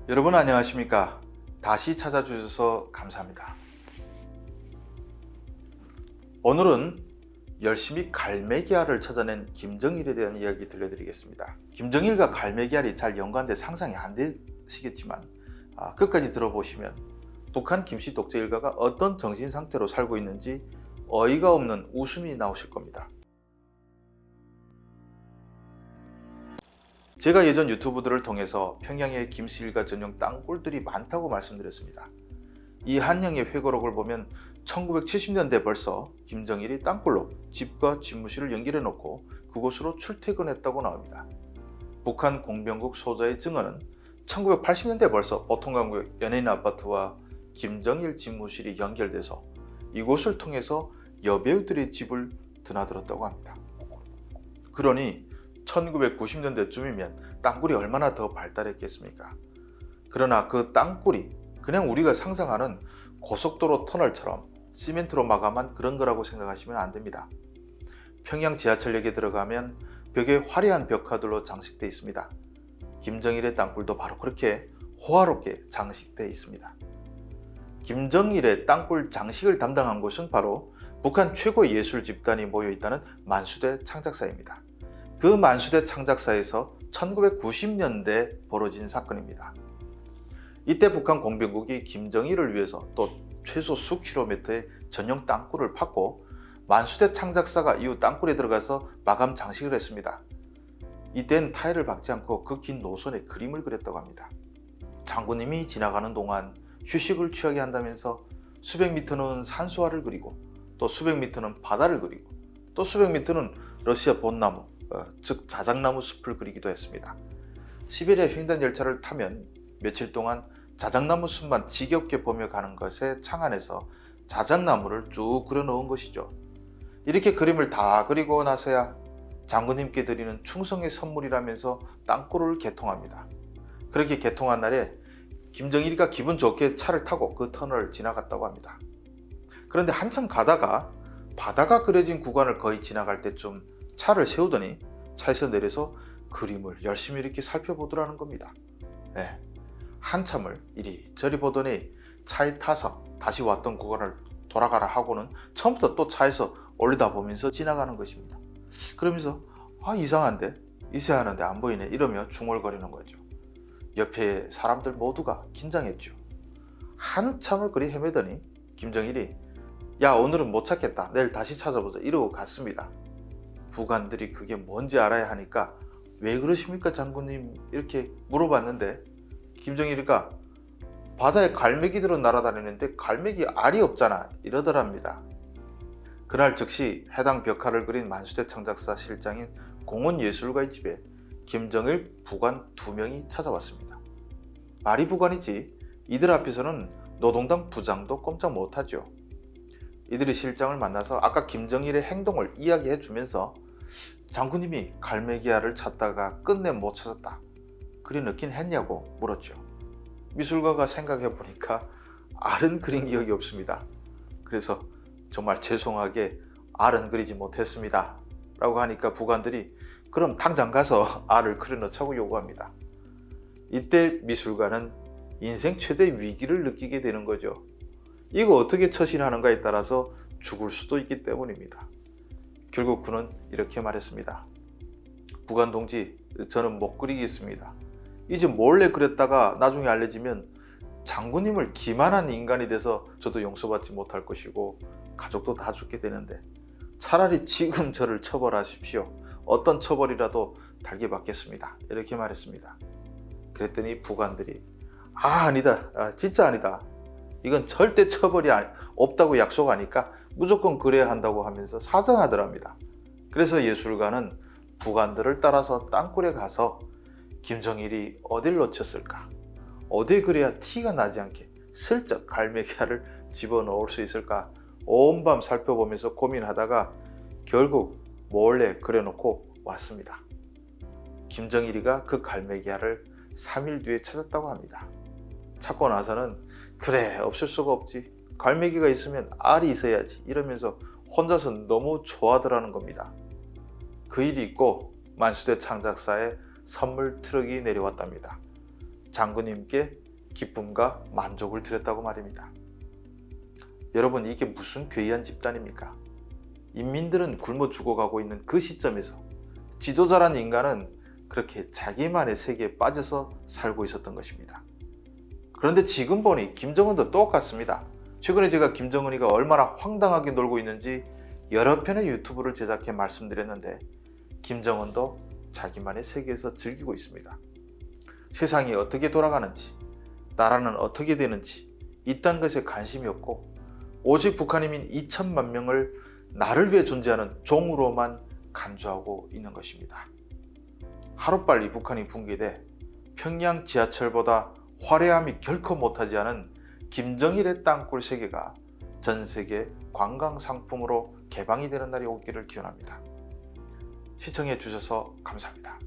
여러분 안녕하십니까? 다시 찾아주셔서 감사합니다. 오늘은 열심히 갈매기알을 찾아낸 김정일에 대한 이야기 들려드리겠습니다. 김정일과 갈매기알이 잘 연관돼 상상이 안 되시겠지만 끝까지 들어보시면 북한 김씨 독재 일가가 어떤 정신 상태로 살고 있는지 어이가 없는 웃음이 나오실 겁니다. 제가 예전 유튜브들을 통해서 평양의 김씨 일가 전용 땅굴들이 많다고 말씀드렸습니다. 이 한영의 회고록을 보면 1970년대 벌써 김정일이 땅굴로 집과 집무실을 연결해 놓고 그곳으로 출퇴근했다고 나옵니다. 북한 공병국 소자의 증언은 1980년대 벌써 보통강구 연예인 아파트와 김정일 집무실이 연결돼서 이곳을 통해서 여배우들의 집을 드나들었다고 합니다. 그러니 1990년대쯤이면 땅굴이 얼마나 더 발달했겠습니까? 그러나 그 땅굴이 그냥 우리가 상상하는 고속도로 터널처럼 시멘트로 마감한 그런 거라고 생각하시면 안 됩니다. 평양 지하철역에 들어가면 벽에 화려한 벽화들로 장식되어 있습니다. 김정일의 땅굴도 바로 그렇게 호화롭게 장식되어 있습니다. 김정일의 땅굴 장식을 담당한 곳은 바로 북한 최고 예술 집단이 모여 있다는 만수대 창작사입니다. 그 만수대 창작사에서 1990년대 벌어진 사건입니다. 이때 북한 공병국이 김정일을 위해서 또 최소 수킬로미터의 전용 땅굴을 팠고 만수대 창작사가 이후 땅굴에 들어가서 마감 장식을 했습니다. 이땐 타일을 박지 않고 그 긴 노선에 그림을 그렸다고 합니다. 장군님이 지나가는 동안 휴식을 취하게 한다면서 수백 미터는 산수화를 그리고 또 수백 미터는 바다를 그리고 또 수백 미터는 러시아 벚나무, 즉 자작나무 숲을 그리기도 했습니다. 시베리아 횡단 열차를 타면 며칠 동안 자작나무 숲만 지겹게 보며 가는 것에 창안해서 자작나무를 쭉 그려 놓은 것이죠. 이렇게 그림을 다 그리고 나서야 장군님께 드리는 충성의 선물이라면서 땅굴을 개통합니다. 그렇게 개통한 날에 김정일이가 기분 좋게 차를 타고 그 터널을 지나갔다고 합니다. 그런데 한참 가다가 바다가 그려진 구간을 거의 지나갈 때쯤 차를 세우더니 차에서 내려서 그림을 열심히 이렇게 살펴보더라는 겁니다. 네, 한참을 이리저리 보더니 차에 타서 다시 왔던 구간을 돌아가라 하고는 처음부터 또 차에서 올려다보면서 지나가는 것입니다. 그러면서 이상한데? 있어야 하는데 안 보이네 이러며 중얼거리는 거죠. 옆에 사람들 모두가 긴장했죠. 한참을 그리 헤매더니 김정일이 야 오늘은 못 찾겠다 내일 다시 찾아보자 이러고 갔습니다. 부관들이 그게 뭔지 알아야 하니까 왜 그러십니까 장군님 이렇게 물어봤는데 김정일이가 바다에 갈매기들은 날아다니는데 갈매기 알이 없잖아 이러더랍니다. 그날 즉시 해당 벽화를 그린 만수대 창작사 실장인 공원예술가의 집에 김정일 부관 2명이 찾아왔습니다. 말이 부관이지 이들 앞에서는 노동당 부장도 꼼짝 못하죠. 이들이 실장을 만나서 아까 김정일의 행동을 이야기해 주면서 장군님이 갈매기알을 찾다가 끝내 못 찾았다 그리 늦긴 했냐고 물었죠. 미술가가 생각해 보니까 알은 그린 기억이 없습니다. 그래서 정말 죄송하게 알은 그리지 못했습니다 라고 하니까 부관들이 그럼 당장 가서 알을 그려넣자고 요구합니다. 이때 미술가는 인생 최대 위기를 느끼게 되는 거죠. 이거 어떻게 처신하는가에 따라서 죽을 수도 있기 때문입니다. 결국 그는 이렇게 말했습니다. 부관 동지, 저는 못 그리겠습니다. 이제 몰래 그렸다가 나중에 알려지면 장군님을 기만한 인간이 돼서 저도 용서받지 못할 것이고 가족도 다 죽게 되는데 차라리 지금 저를 처벌하십시오. 어떤 처벌이라도 달게 받겠습니다. 이렇게 말했습니다. 그랬더니 부관들이 아니다. 진짜 아니다. 이건 절대 처벌이 없다고 약속하니까 무조건 그래야 한다고 하면서 사정하더랍니다. 그래서 예술가는 부관들을 따라서 땅굴에 가서 김정일이 어딜 놓쳤을까? 어디 그래야 티가 나지 않게 슬쩍 갈매기알을 집어넣을 수 있을까? 온 밤 살펴보면서 고민하다가 결국 몰래 그려놓고 왔습니다. 김정일이가 그 갈매기알을 3일 뒤에 찾았다고 합니다. 찾고 나서는 그래 없을 수가 없지 갈매기가 있으면 알이 있어야지 이러면서 혼자서 너무 좋아하더라는 겁니다. 그 일이 있고 만수대 창작사에 선물 트럭이 내려왔답니다. 장군님께 기쁨과 만족을 드렸다고 말입니다. 여러분, 이게 무슨 괴이한 집단입니까? 인민들은 굶어 죽어가고 있는 그 시점에서 지도자란 인간은 그렇게 자기만의 세계에 빠져서 살고 있었던 것입니다. 그런데 지금 보니 김정은도 똑같습니다. 최근에 제가 김정은이가 얼마나 황당하게 놀고 있는지 여러 편의 유튜브를 제작해 말씀드렸는데, 김정은도 자기만의 세계에서 즐기고 있습니다. 세상이 어떻게 돌아가는지, 나라는 어떻게 되는지 이딴 것에 관심이 없고, 오직 북한인민 2천만 명을 나를 위해 존재하는 종으로만 간주하고 있는 것입니다. 하루빨리 북한이 붕괴돼 평양 지하철보다 화려함이 결코 못하지 않은 김정일의 땅굴 세계가 전 세계 관광 상품으로 개방이 되는 날이 오기를 기원합니다. 시청해 주셔서 감사합니다.